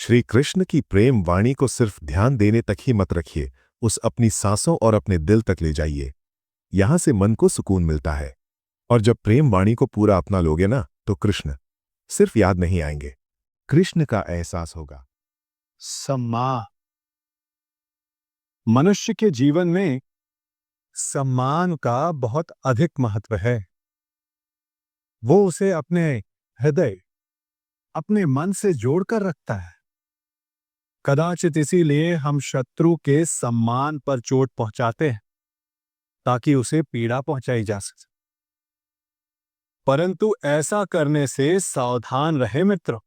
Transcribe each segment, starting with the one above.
श्री कृष्ण की प्रेम वाणी को सिर्फ ध्यान देने तक ही मत रखिए, उस अपनी सांसों और अपने दिल तक ले जाइए। यहां से मन को सुकून मिलता है। और जब प्रेम वाणी को पूरा अपना लोगे ना, तो कृष्ण सिर्फ याद नहीं आएंगे, कृष्ण का एहसास होगा। सम्मान। मनुष्य के जीवन में सम्मान का बहुत अधिक महत्व है। वो उसे अपने हृदय, अपने मन से जोड़कर रखता है। कदाचित इसीलिए हम शत्रु के सम्मान पर चोट पहुंचाते हैं, ताकि उसे पीड़ा पहुंचाई जा सके। परंतु ऐसा करने से सावधान रहे मित्र।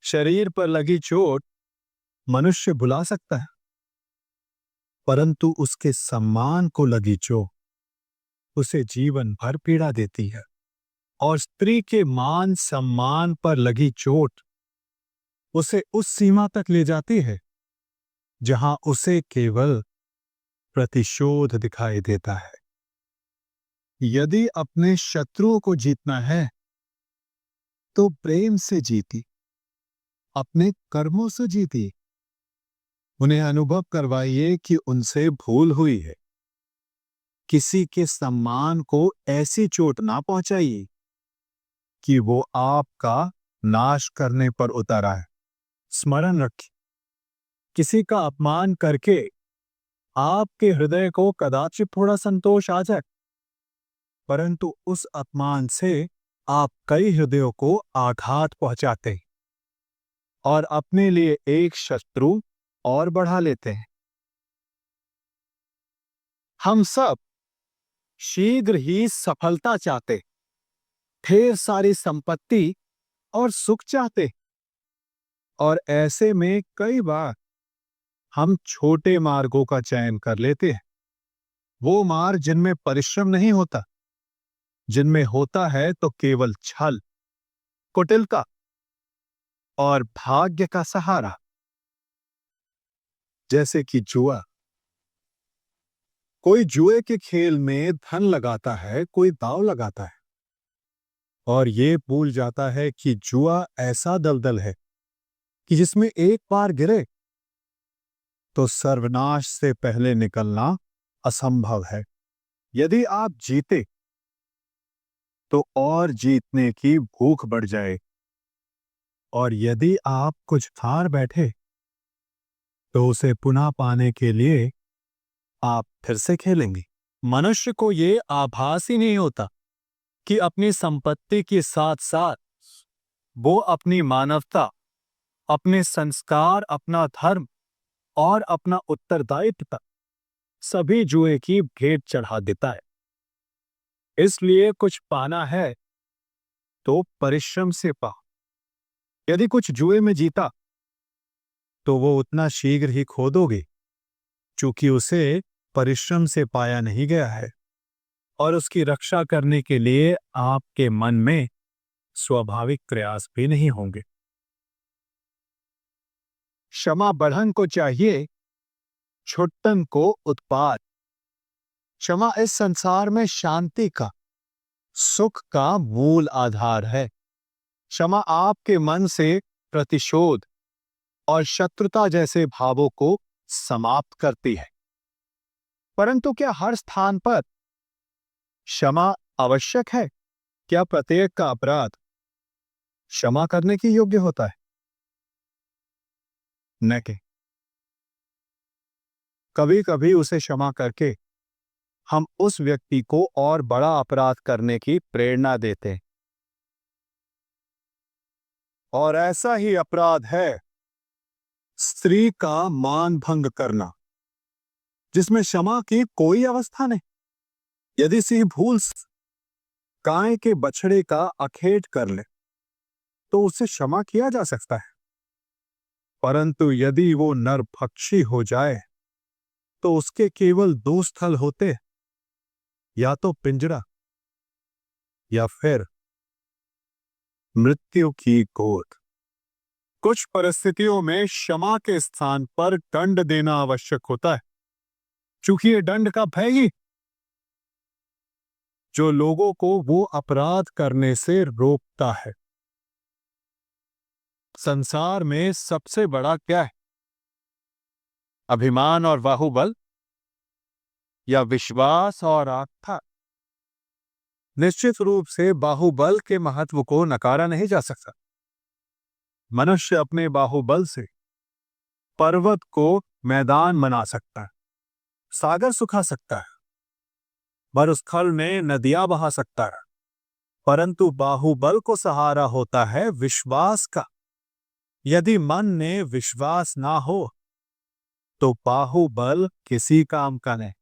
शरीर पर लगी चोट मनुष्य भुला सकता है, परंतु उसके सम्मान को लगी चोट उसे जीवन भर पीड़ा देती है। और स्त्री के मान सम्मान पर लगी चोट उसे उस सीमा तक ले जाती है जहां उसे केवल प्रतिशोध दिखाई देता है। यदि अपने शत्रुओं को जीतना है तो प्रेम से जीती, अपने कर्मों से जीती। उन्हें अनुभव करवाइए कि उनसे भूल हुई है। किसी के सम्मान को ऐसी चोट ना पहुंचाइए कि वो आपका नाश करने पर उतर आए। स्मरण रखिए, किसी का अपमान करके आपके हृदय को कदाचित थोड़ा संतोष आ जाए, परंतु उस अपमान से आप कई हृदयों को आघात पहुंचाते हैं और अपने लिए एक शत्रु और बढ़ा लेते हैं। हम सब शीघ्र ही सफलता चाहते, ढेर सारी संपत्ति और सुख चाहते, और ऐसे में कई बार हम छोटे मार्गों का चयन कर लेते हैं। वो मार्ग जिनमें परिश्रम नहीं होता, जिनमें होता है तो केवल छल, कुटिलता और भाग्य का सहारा। जैसे कि जुआ। कोई जुए के खेल में धन लगाता है, कोई दांव लगाता है, और ये भूल जाता है कि जुआ ऐसा दलदल है कि जिसमें एक बार गिरे तो सर्वनाश से पहले निकलना असंभव है। यदि आप जीते तो और जीतने की भूख बढ़ जाए, और यदि आप कुछ हार बैठे तो उसे पुनः पाने के लिए आप फिर से खेलेंगे। मनुष्य को ये आभास ही नहीं होता कि अपनी संपत्ति के साथ साथ वो अपनी मानवता, अपने संस्कार, अपना धर्म और अपना उत्तरदायित्व सभी जुए की भेंट चढ़ा देता है। इसलिए कुछ पाना है तो परिश्रम से पाओ। यदि कुछ जुए में जीता तो वो उतना शीघ्र ही खो दोगे, चूंकि उसे परिश्रम से पाया नहीं गया है, और उसकी रक्षा करने के लिए आपके मन में स्वाभाविक प्रयास भी नहीं होंगे। क्षमा बढ़न को चाहिए, छुट्टन को उत्पात। क्षमा इस संसार में शांति का, सुख का मूल आधार है। क्षमा आपके मन से प्रतिशोध और शत्रुता जैसे भावों को समाप्त करती है। परंतु क्या हर स्थान पर क्षमा आवश्यक है? क्या प्रत्येक का अपराध क्षमा करने के योग्य होता है? न कि कभी कभी उसे क्षमा करके हम उस व्यक्ति को और बड़ा अपराध करने की प्रेरणा देते हैं। और ऐसा ही अपराध है स्त्री का मान भंग करना, जिसमें क्षमा की कोई अवस्था नहीं। यदि सिंह भूल गाय के बछड़े का अखेट कर ले तो उसे क्षमा किया जा सकता है, परंतु यदि वो नरभक्षी हो जाए तो उसके केवल दो स्थल होते, या तो पिंजरा या फिर मृत्यु की गोद। कुछ परिस्थितियों में क्षमा के स्थान पर दंड देना आवश्यक होता है, क्योंकि ये दंड का भय ही जो लोगों को वो अपराध करने से रोकता है। संसार में सबसे बड़ा क्या है? अभिमान और बाहुबल या विश्वास और आस्था? निश्चित रूप से बाहुबल के महत्व को नकारा नहीं जा सकता। मनुष्य अपने बाहुबल से पर्वत को मैदान बना सकता है, सागर सुखा सकता है, मरुस्थल में नदियां बहा सकता है, परंतु बाहुबल को सहारा होता है विश्वास का। यदि मन में विश्वास ना हो तो बाहुबल किसी काम का नहीं।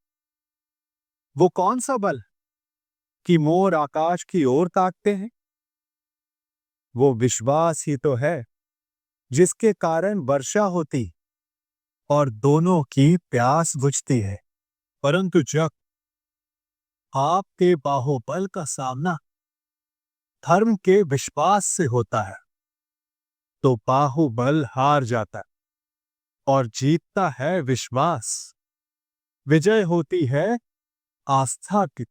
वो कौन सा बल कि मोर आकाश की ओर ताकते हैं? वो विश्वास ही तो है जिसके कारण वर्षा होती और दोनों की प्यास बुझती है। परंतु जब आपके बाहुबल का सामना धर्म के विश्वास से होता है तो बाहुबल हार जाता है और जीतता है विश्वास। विजय होती है आस्था की।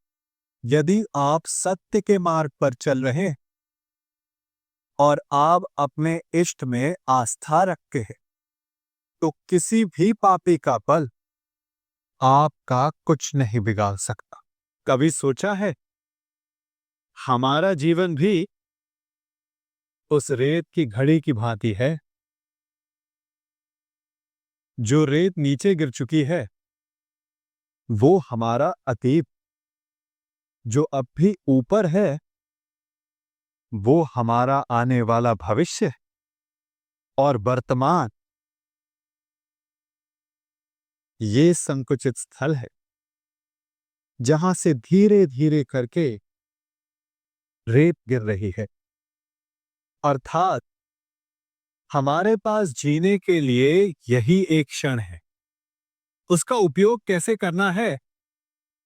यदि आप सत्य के मार्ग पर चल रहे हैं और आप अपने इष्ट में आस्था रखते हैं तो किसी भी पापी का बल आपका कुछ नहीं बिगाड़ सकता। कभी सोचा है हमारा जीवन भी उस रेत की घड़ी की भांति है? जो रेत नीचे गिर चुकी है वो हमारा अतीत, जो अब भी ऊपर है वो हमारा आने वाला भविष्य और वर्तमान। ये संकुचित स्थल है जहां से धीरे धीरे करके रेत गिर रही है। अर्थात हमारे पास जीने के लिए यही एक क्षण है। उसका उपयोग कैसे करना है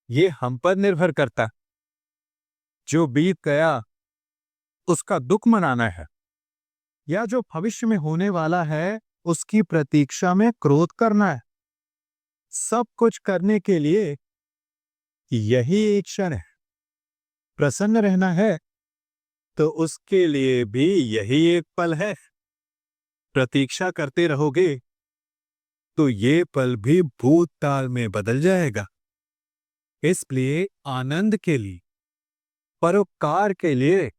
ये हम पर निर्भर करता है। जो बीत गया उसका दुख मनाना है या जो भविष्य में होने वाला है उसकी प्रतीक्षा में क्रोध करना है। सब कुछ करने के लिए यही एक क्षण है। प्रसन्न रहना है तो उसके लिए भी यही एक पल है। प्रतीक्षा करते रहोगे तो ये पल भी भूतकाल में बदल जाएगा। इसलिए आनंद के लिए, परोपकार के लिए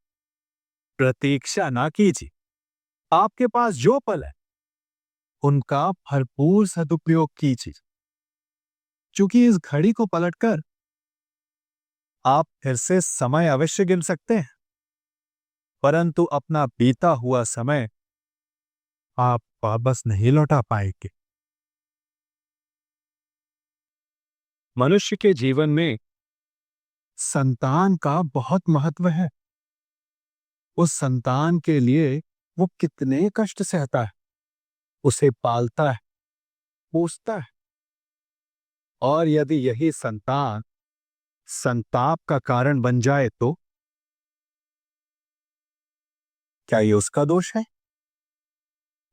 प्रतीक्षा ना कीजिए। आपके पास जो पल है उनका भरपूर सदुपयोग कीजिए, क्योंकि इस घड़ी को पलटकर आप फिर से समय अवश्य गिन सकते हैं, परंतु अपना बीता हुआ समय आप वापस नहीं लौटा पाएंगे। मनुष्य के जीवन में संतान का बहुत महत्व है। उस संतान के लिए वो कितने कष्ट सहता है, उसे पालता है, पोसता है, और यदि यही संतान संताप का कारण बन जाए तो क्या ये उसका दोष है?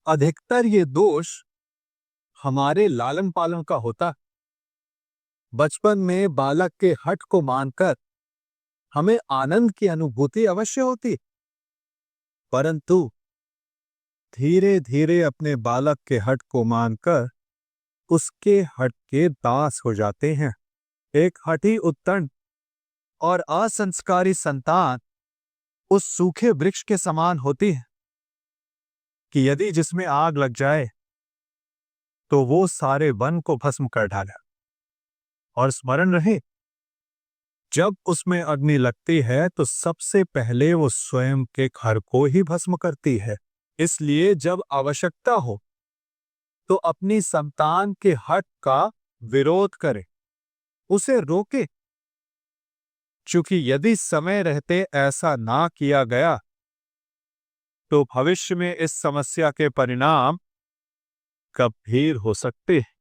अधिकतर ये दोष हमारे लालन पालन का होता। बचपन में बालक के हठ को मानकर हमें आनंद की अनुभूति अवश्य होती, परंतु धीरे धीरे अपने बालक के हठ को मानकर उसके हठ के दास हो जाते हैं। एक हठी उत्तंड और असंस्कारी संतान उस सूखे वृक्ष के समान होती है कि यदि जिसमें आग लग जाए तो वो सारे वन को भस्म कर डाला। और स्मरण रहे, जब उसमें अग्नि लगती है तो सबसे पहले वो स्वयं के घर को ही भस्म करती है। इसलिए जब आवश्यकता हो तो अपनी संतान के हठ का विरोध करे, उसे रोके, क्योंकि यदि समय रहते ऐसा ना किया गया तो भविष्य में इस समस्या के परिणाम गंभीर हो सकते हैं।